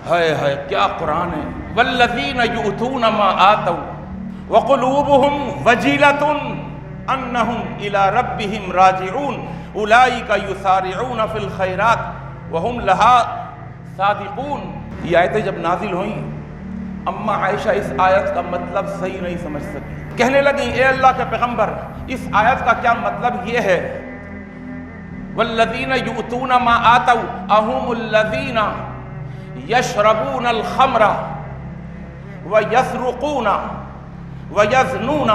ہائے ہائے کیا قرآن ہے. والذین یؤتون ما آتوا وقلوبهم وجلۃ انہم الی ربہم راجعون اولئک یسارعون فی الخیرات وہم لها صادقون. یہ آیتیں جب نازل ہوئیں اما عائشہ اس آیت کا مطلب صحیح نہیں سمجھ سکی. کہنے لگیں اے اللہ کے پیغمبر اس آیت کا کیا مطلب یہ ہے والذین یؤتون ما آتوا اہم الذین یشربون الخمر ویسرقون ویزنون.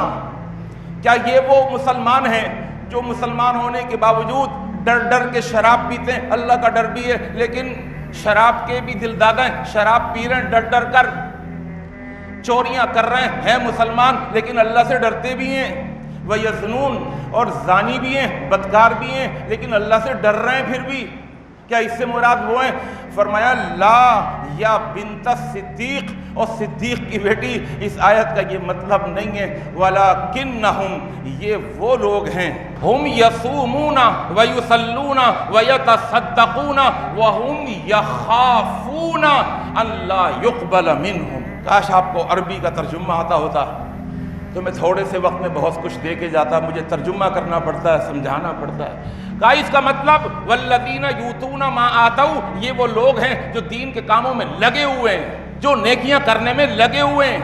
کیا یہ وہ مسلمان ہیں جو مسلمان ہونے کے باوجود ڈر ڈر کے شراب پیتے ہیں؟ اللہ کا ڈر بھی ہے لیکن شراب کے بھی دل دادا ہیں، شراب پی رہے ہیں ڈر ڈر کر، چوریاں کر رہے ہیں مسلمان لیکن اللہ سے ڈرتے بھی ہیں. وَيَزْنُونَ اور زانی بھی ہیں، بدکار بھی ہیں لیکن اللہ سے ڈر رہے ہیں پھر بھی. کیا اس سے مراد وہ ہیں؟ فرمایا لا یا بنت صدیق، اور صدیق کی بیٹی. اس آیت کا یہ مطلب نہیں ہے. وَلَكِنَّهُمْ یہ وہ لوگ ہیں ہم یصومون ویصلون ویتصدقون وہم یخافون ان لا يقبل منہم. کاش آپ کو عربی کا ترجمہ آتا ہوتا تو میں تھوڑے سے وقت میں بہت کچھ دے کے جاتا. مجھے ترجمہ کرنا پڑتا ہے، سمجھانا پڑتا ہے. کہا اس کا مطلب والذین یؤتون ما آتوا یہ وہ لوگ ہیں جو دین کے کاموں میں لگے ہوئے ہیں، جو نیکیاں کرنے میں لگے ہوئے ہیں.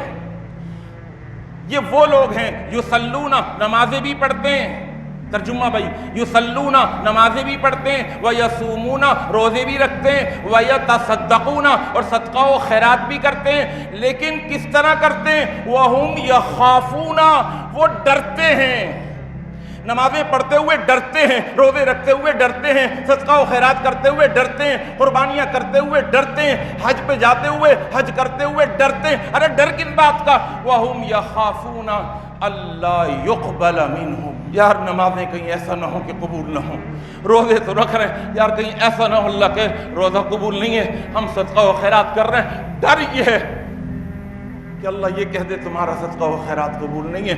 یہ وہ لوگ ہیں یصلون نمازیں بھی پڑھتے ہیں. ترجمہ بھائی یصلون نمازیں بھی پڑھتے ہیں، ویصومون روزے بھی رکھتے ہیں، ویتصدقون اور صدقہ و خیرات بھی کرتے ہیں. لیکن کس طرح کرتے ہیں؟ وہم یخافون وہ ڈرتے ہیں. نمازیں پڑھتے ہوئے ڈرتے ہیں، روزے رکھتے ہوئے ڈرتے ہیں، صدقہ و خیرات کرتے ہوئے ڈرتے ہیں، قربانیاں کرتے ہوئے ڈرتے ہیں، حج پہ جاتے ہوئے حج کرتے ہوئے ڈرتے ہیں. ارے ڈر کن بات کا؟ وَهُمْ يَخَافُونَ أَلَّا يُقْبَلَ مِنْهُمْ. یار نمازیں کہیں ایسا نہ ہو کہ قبول نہ ہوں. روزے تو رکھ رہے ہیں یار کہیں ایسا نہ ہو اللہ کہ روزہ قبول نہیں ہے، ہم صدقہ و خیرات کر رہے ہیں. ڈر یہ ہے کہ اللہ یہ کہہ دے تمہارا صدقہ و خیرات قبول نہیں ہے.